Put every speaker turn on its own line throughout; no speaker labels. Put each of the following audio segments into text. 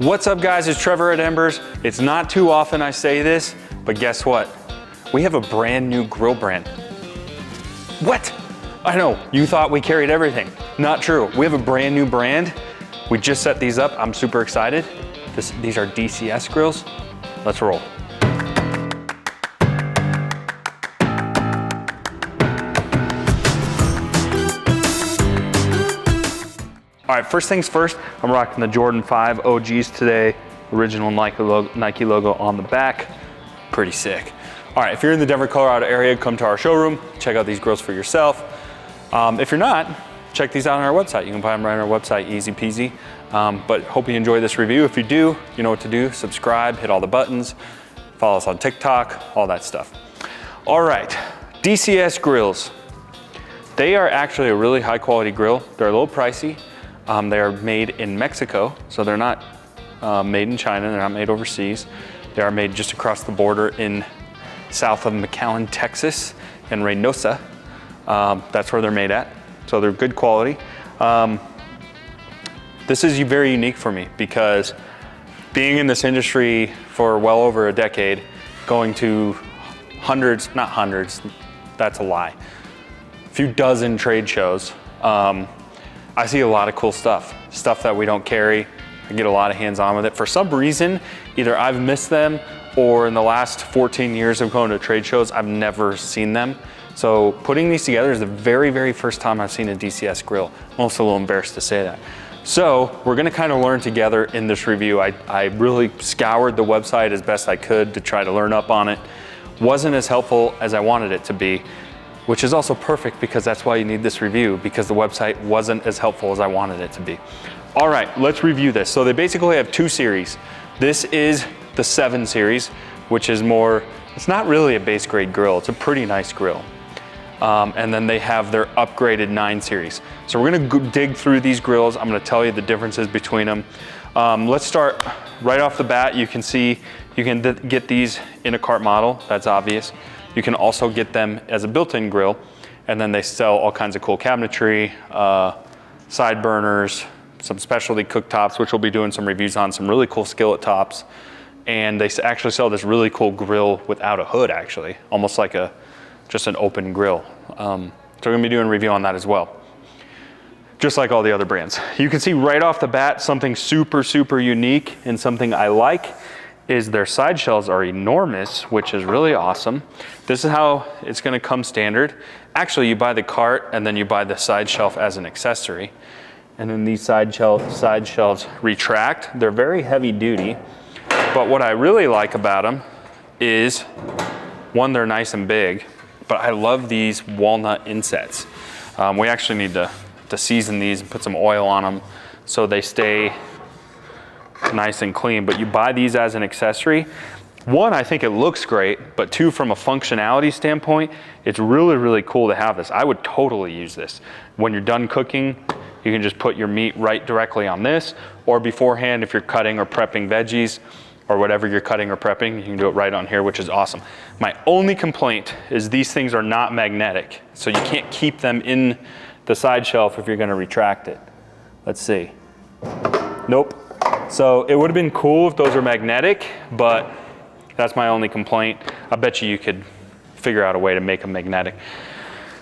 What's up guys, it's Trevor at Embers. It's not too often I say this, but guess what? We have a brand new grill brand. What? I know, you thought we carried everything. Not true, we have a brand new brand. We just set these up, I'm super excited. These are DCS grills. Let's roll. All right, first things first, I'm rocking the Jordan 5 OGs today. Original Nike logo on the back. Pretty sick. All right, if you're in the Denver, Colorado area, come to our showroom, check out these grills for yourself. If you're not, check these out on our website. You can buy them right on our website, easy peasy. But hope you enjoy this review. If you do, you know what to do. Subscribe, hit all the buttons, follow us on TikTok, all that stuff. All right, DCS grills. They are actually a really high quality grill. They're a little pricey. They are made in Mexico, so they're not made in China, they're not made overseas. They are made just across the border in south of McAllen, Texas, in Reynosa. That's where they're made at, so they're good quality. This is very unique for me because being in this industry for well over a decade, going to hundreds, not hundreds, that's a lie, a few dozen trade shows, I see a lot of cool stuff that we don't carry. I get a lot of hands-on with it. For some reason, either I've missed them or in the last 14 years of going to trade shows, I've never seen them. So putting these together is the very, very first time I've seen a DCS grill. I'm also a little embarrassed to say that. So we're gonna kind of learn together in this review. I really scoured the website as best I could to try to learn up on it. Wasn't as helpful as I wanted it to be, which is also perfect because that's why you need this review, because the website wasn't as helpful as I wanted it to be. All right, let's review this. So they basically have two series. This is the 7 series, which is more, it's not really a base grade grill, it's a pretty nice grill. And then they have their upgraded 9 series. So we're gonna dig through these grills. I'm gonna tell you the differences between them. Let's start right off the bat. You can see, you can get these in a cart model, that's obvious. You can also get them as a built-in grill, and then they sell all kinds of cool cabinetry, side burners, some specialty cooktops, which we'll be doing some reviews on, some really cool skillet tops. And they actually sell this really cool grill without a hood, actually, almost like just an open grill. So we're gonna be doing a review on that as well, just like all the other brands. You can see right off the bat, something super, super unique and something I like is their side shelves are enormous, which is really awesome. This is how it's gonna come standard. Actually, you buy the cart and then you buy the side shelf as an accessory. And then these side shelves retract. They're very heavy duty, but what I really like about them is, one, they're nice and big, but I love these walnut insets. We actually need to season these and put some oil on them so they stay nice and clean, but you buy these as an accessory. One, I think it looks great, but two, from a functionality standpoint, it's really, really cool to have this. I would totally use this. When you're done cooking, you can just put your meat right directly on this, or beforehand, if you're cutting or prepping veggies, or whatever you're cutting or prepping, you can do it right on here, which is awesome. My only complaint is these things are not magnetic, so you can't keep them in the side shelf if you're gonna retract it. Let's see. Nope. So it would have been cool if those were magnetic, but that's my only complaint. I bet you could figure out a way to make them magnetic.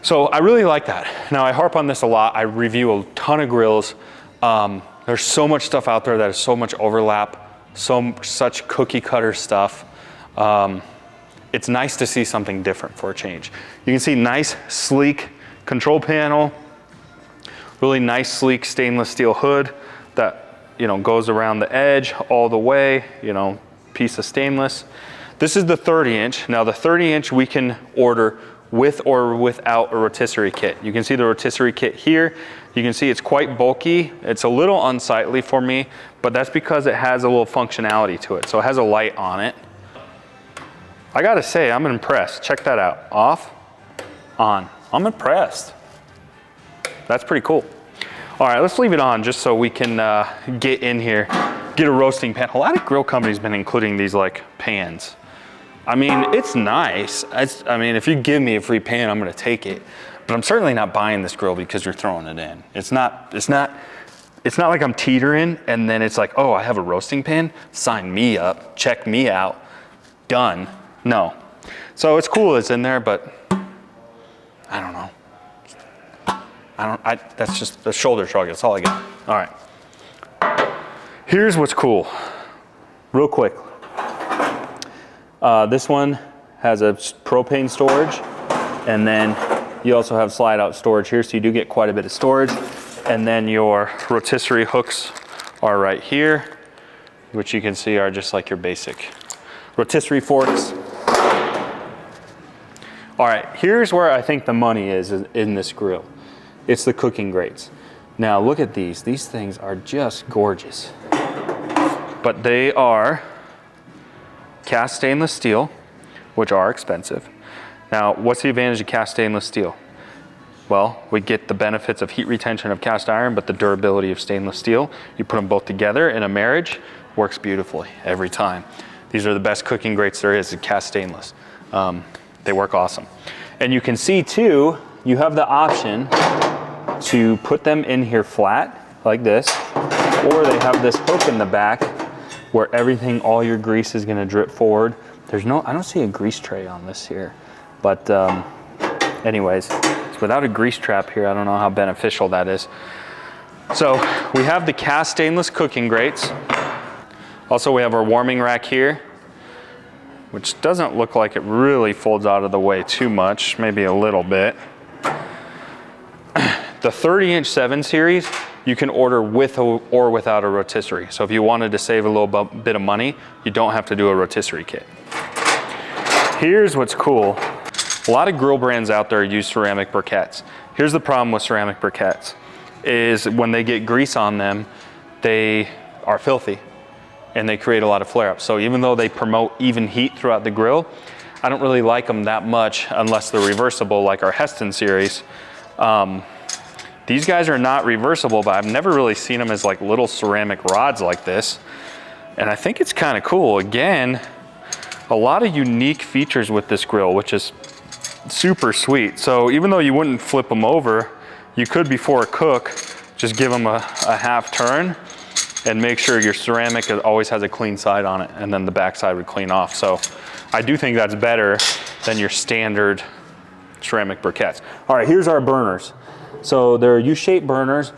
So I really like that. Now I harp on this a lot. I review a ton of grills. There's so much stuff out there that has so much overlap, such cookie cutter stuff. It's nice to see something different for a change. You can see nice, sleek control panel, really nice, sleek stainless steel hood that goes around the edge all the way, piece of stainless. This is the 30-inch. Now the 30-inch we can order with or without a rotisserie kit. You can see the rotisserie kit here. You can see it's quite bulky. It's a little unsightly for me, but that's because it has a little functionality to it. So it has a light on it. I gotta say, I'm impressed. Check that out. Off, on. I'm impressed. That's pretty cool. All right, let's leave it on just so we can get in here, get a roasting pan. A lot of grill companies have been including these like pans. I mean, it's nice. I mean, if you give me a free pan, I'm gonna take it. But I'm certainly not buying this grill because you're throwing it in. It's not it's not like I'm teetering and then it's like, oh, I have a roasting pan, sign me up, check me out, done. No. So it's cool it's in there, but I don't know. That's just a shoulder shrug, that's all I got. All right. Here's what's cool, real quick. This one has a propane storage, and then you also have slide out storage here, so you do get quite a bit of storage. And then your rotisserie hooks are right here, which you can see are just like your basic rotisserie forks. All right, here's where I think the money is in this grill. It's the cooking grates. Now look at these. These things are just gorgeous. But they are cast stainless steel, which are expensive. Now, what's the advantage of cast stainless steel? Well, we get the benefits of heat retention of cast iron, but the durability of stainless steel. You put them both together in a marriage, works beautifully every time. These are the best cooking grates there is, cast stainless. They work awesome. And you can see too, you have the option to put them in here flat, like this, or they have this hook in the back where everything, all your grease is gonna drip forward. I don't see a grease tray on this here, but anyways, without a grease trap here, I don't know how beneficial that is. So we have the cast stainless cooking grates. Also, we have our warming rack here, which doesn't look like it really folds out of the way too much, maybe a little bit. The 30-inch 7 series, you can order with or without a rotisserie. So if you wanted to save a little bit of money, you don't have to do a rotisserie kit. Here's what's cool. A lot of grill brands out there use ceramic briquettes. Here's the problem with ceramic briquettes, is when they get grease on them, they are filthy and they create a lot of flare-ups. So even though they promote even heat throughout the grill, I don't really like them that much unless they're reversible, like our Heston series. These guys are not reversible, but I've never really seen them as like little ceramic rods like this. And I think it's kind of cool. Again, a lot of unique features with this grill, which is super sweet. So even though you wouldn't flip them over, you could, before a cook, just give them a half turn and make sure your ceramic always has a clean side on it, and then the back side would clean off. So I do think that's better than your standard ceramic briquettes. All right, here's our burners. So they're U-shaped burners,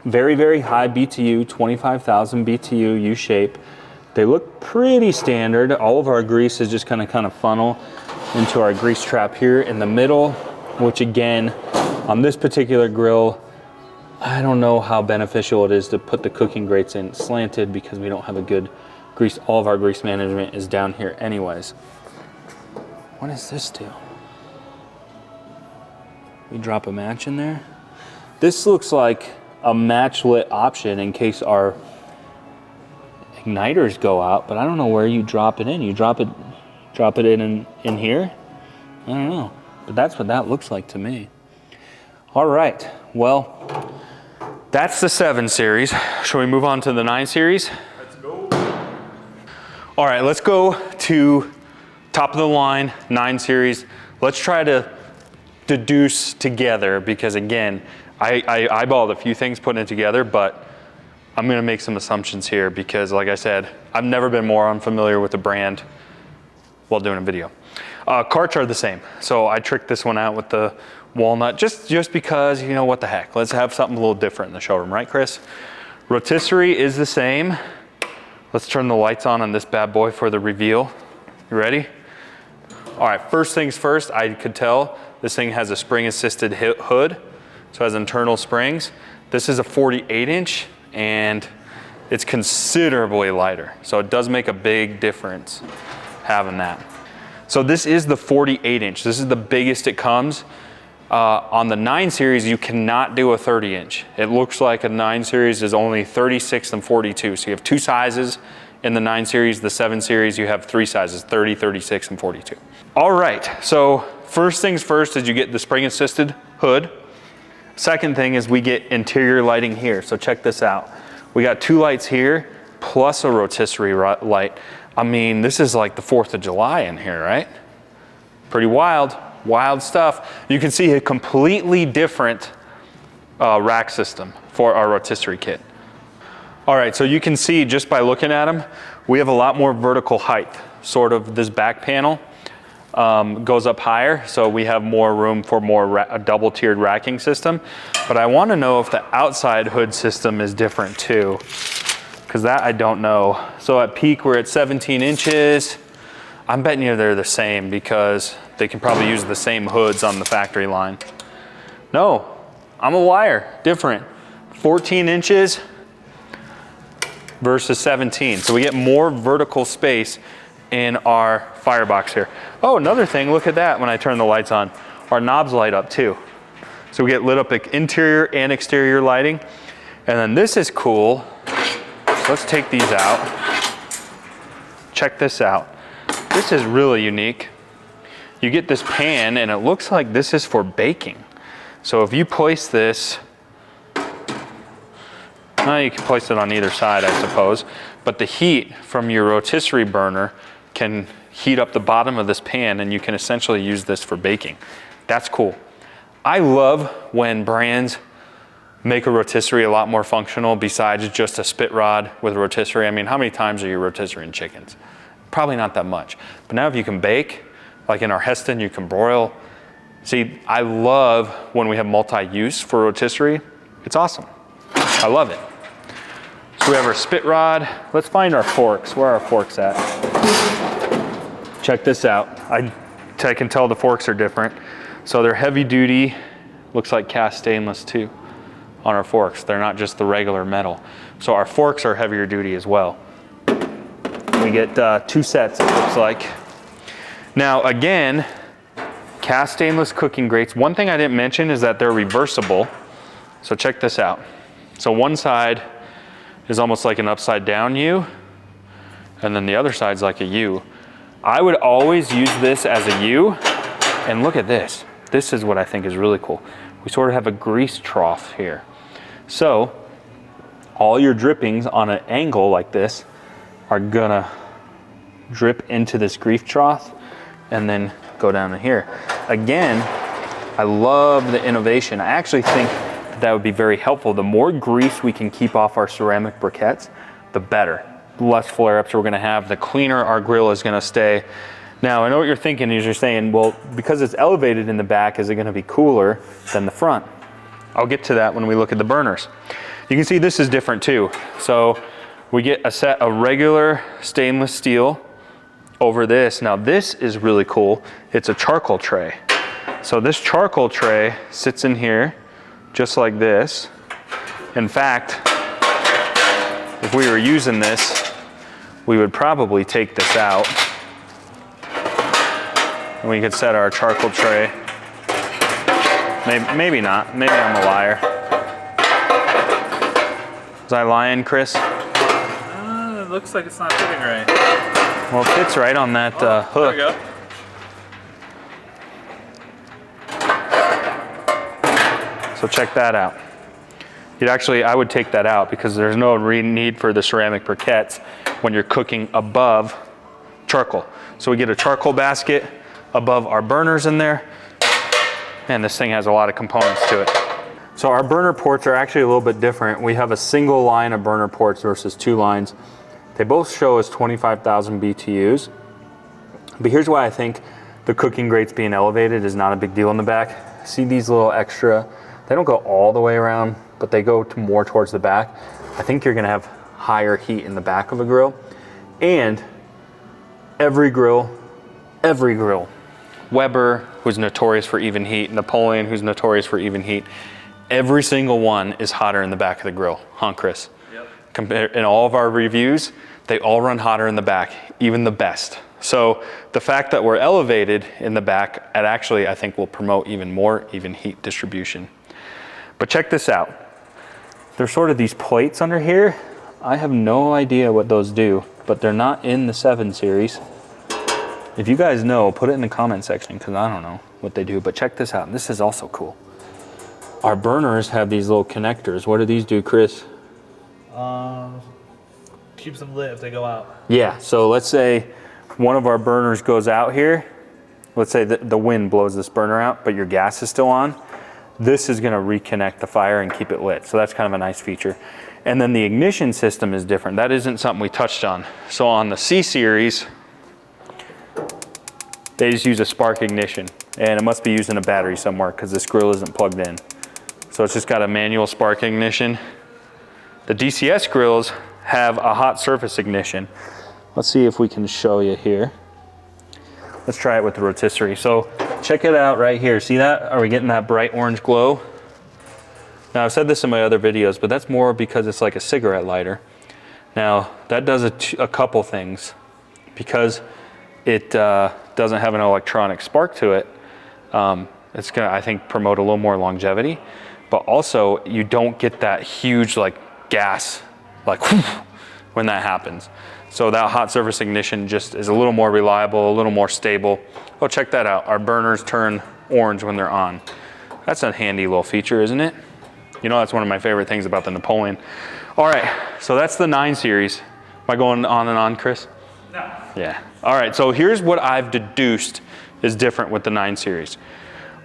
very, very high BTU, 25,000 BTU U-shape. They look pretty standard. All of our grease is just kind of funnel into our grease trap here in the middle, which again, on this particular grill, I don't know how beneficial it is to put the cooking grates in slanted because we don't have a good grease. All of our grease management is down here anyways. What does this do? We drop a match in there. This looks like a match lit option in case our igniters go out, but I don't know where you drop it in. You drop it in here? I don't know, but that's what that looks like to me. All right, well, that's the 7 series. Shall we move on to the 9 series?
Let's go.
All right, let's go to top of the line, 9 series. Let's try to deduce together, because again, I eyeballed a few things putting it together, but I'm gonna make some assumptions here because, like I said, I've never been more unfamiliar with the brand while doing a video. Carts are the same. So I tricked this one out with the walnut just because, you know, what the heck, let's have something a little different in the showroom, right, Chris? Rotisserie is the same. Let's turn the lights on this bad boy for the reveal. You ready? All right, first things first, I could tell this thing has a spring assisted hood, so it has internal springs. This is a 48-inch and it's considerably lighter. So it does make a big difference having that. So this is the 48-inch. This is the biggest it comes. On the 9 series, you cannot do a 30-inch. It looks like a 9 series is only 36 and 42. So you have 2 sizes in the 9 series. The 7 series, you have 3 sizes, 30, 36, and 42. All right, so first things first is you get the spring-assisted hood. Second thing is we get interior lighting here. So check this out. We got 2 lights here, plus a rotisserie light. I mean, this is like the 4th of July in here, right? Pretty wild, wild stuff. You can see a completely different rack system for our rotisserie kit. All right, so you can see just by looking at them, we have a lot more vertical height. Sort of this back panel goes up higher, so we have more room for a double-tiered racking system. But I want to know if the outside hood system is different too, because that I don't know. So at peak, we're at 17 inches. I'm betting you they're the same because they can probably use the same hoods on the factory line. No, I'm a liar, different. 14 inches versus 17. So we get more vertical space in our firebox here. Oh, another thing, look at that when I turn the lights on. Our knobs light up too. So we get lit up interior and exterior lighting. And then this is cool. Let's take these out. Check this out. This is really unique. You get this pan and it looks like this is for baking. So if you place this, well, you can place it on either side, I suppose, but the heat from your rotisserie burner can heat up the bottom of this pan and you can essentially use this for baking. That's cool. I love when brands make a rotisserie a lot more functional besides just a spit rod with a rotisserie. I mean, how many times are you rotisserieing chickens? Probably not that much. But now if you can bake, like in our Heston, you can broil. See, I love when we have multi-use for rotisserie. It's awesome. I love it. So we have our spit rod. Let's find our forks. Where are our forks at? Check this out. I can tell the forks are different. So they're heavy duty, looks like cast stainless too on our forks. They're not just the regular metal. So our forks are heavier duty as well. We get 2 sets, it looks like. Now again, cast stainless cooking grates. One thing I didn't mention is that they're reversible. So check this out. So one side is almost like an upside down U, and then the other side's like a U. I would always use this as a U, and look at this. This is what I think is really cool. We sort of have a grease trough here. So all your drippings on an angle like this are gonna drip into this grease trough and then go down to here. Again, I love the innovation. I actually think that would be very helpful. The more grease we can keep off our ceramic briquettes, the better. The less flare-ups we're gonna have, the cleaner our grill is gonna stay. Now, I know what you're thinking is you're saying, well, because it's elevated in the back, is it gonna be cooler than the front? I'll get to that when we look at the burners. You can see this is different too. So we get a set of regular stainless steel over this. Now this is really cool. It's a charcoal tray. So this charcoal tray sits in here just like this. In fact, if we were using this, we would probably take this out. And we could set our charcoal tray. Maybe not, maybe I'm a liar. Was I lying, Chris?
It looks like it's not fitting right.
Well, it fits right on that hook.
There we go.
So check that out. I would take that out because there's no need for the ceramic briquettes when you're cooking above charcoal. So we get a charcoal basket above our burners in there. Man, this thing has a lot of components to it. So our burner ports are actually a little bit different. We have a single line of burner ports versus 2 lines. They both show us 25,000 BTUs. But here's why I think the cooking grates being elevated is not a big deal in the back. See these little extra, they don't go all the way around, but they go more towards the back. I think you're gonna have higher heat in the back of a grill. And every grill, Weber, who's notorious for even heat, Napoleon, who's notorious for even heat, every single one is hotter in the back of the grill, huh, Chris? Yep. In all of our reviews, they all run hotter in the back, even the best. So the fact that we're elevated in the back, it actually, I think, will promote even more even heat distribution. But check this out. There's sort of these plates under here. I have no idea what those do, but they're not in the 7 series. If you guys know, put it in the comment section because I don't know what they do, but check this out. This is also cool. Our burners have these little connectors. What do these do, Chris?
Keeps them lit if they go out.
Yeah, so let's say one of our burners goes out here. Let's say the wind blows this burner out, but your gas is still on. this is gonna reconnect the fire and keep it lit. So that's kind of a nice feature. And then the ignition system is different. That isn't something we touched on. So on the C series, they just use a spark ignition, and it must be using a battery somewhere because this grill isn't plugged in. So it's just got a manual spark ignition. The DCS grills have a hot surface ignition. Let's see if we can show you here. Let's try it with the rotisserie. So check it out right here. See that? Are we getting that bright orange glow? Now I've said this in my other videos, but that's more because it's like a cigarette lighter. Now that does a couple things. Because it doesn't have an electronic spark to it, it's gonna, I think, promote a little more longevity. But also you don't get that huge like gas, like when that happens. So that hot surface ignition just is a little more reliable, a little more stable. Oh, check that out. Our burners turn orange when they're on. That's a handy little feature, isn't it? You know, that's one of my favorite things about the Napoleon. All right, so that's the 9 series. Am I going on and on, Chris?
No.
Yeah. All right, so here's what I've deduced is different with the 9 series.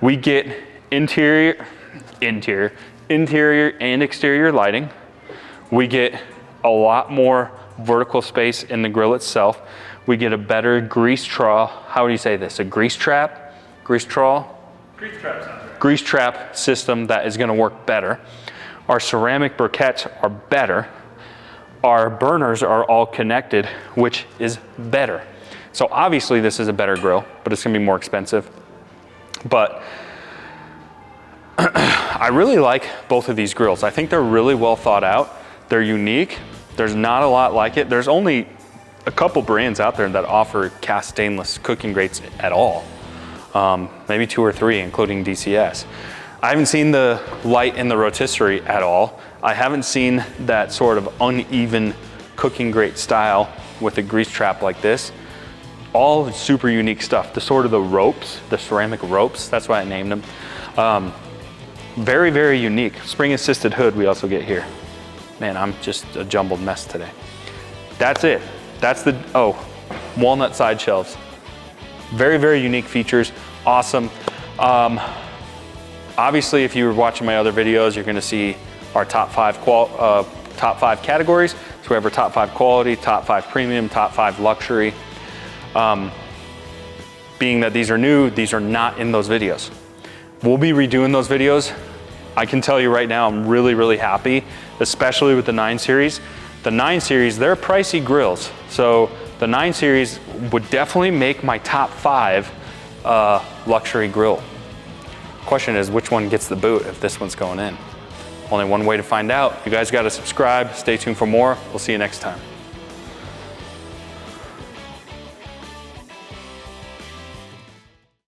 We get interior and exterior lighting. We get a lot more vertical space in the grill itself. We get a better grease trawl. How would you say this? A grease trap? Grease trawl?
Grease trap sounds right.
Grease trap system that is gonna work better. Our ceramic briquettes are better. Our burners are all connected, which is better. So obviously this is a better grill, but it's gonna be more expensive. But I really like both of these grills. I think they're really well thought out. They're unique. There's not a lot like it. There's only a couple brands out there that offer cast stainless cooking grates at all. Maybe 2 or 3, including DCS. I haven't seen the light in the rotisserie at all. I haven't seen that sort of uneven cooking grate style with a grease trap like this. All super unique stuff. The sort of the ropes, the ceramic ropes, that's why I named them. Very, very unique. Spring assisted hood we also get here. Man, I'm just a jumbled mess today. That's it. That's the, oh, walnut side shelves. Very, very unique features. Awesome. Obviously, if you were watching my other videos, you're gonna see our top 5 categories. So we have our top 5 quality, top 5 premium, top 5 luxury. Being that these are new, these are not in those videos. We'll be redoing those videos. I can tell you right now, I'm really, really happy, especially with the 9 series. The 9 series, they're pricey grills. So the 9 series would definitely make my top 5 luxury grill. Question is, which one gets the boot if this one's going in? Only one way to find out. You guys gotta subscribe, stay tuned for more. We'll see you next time.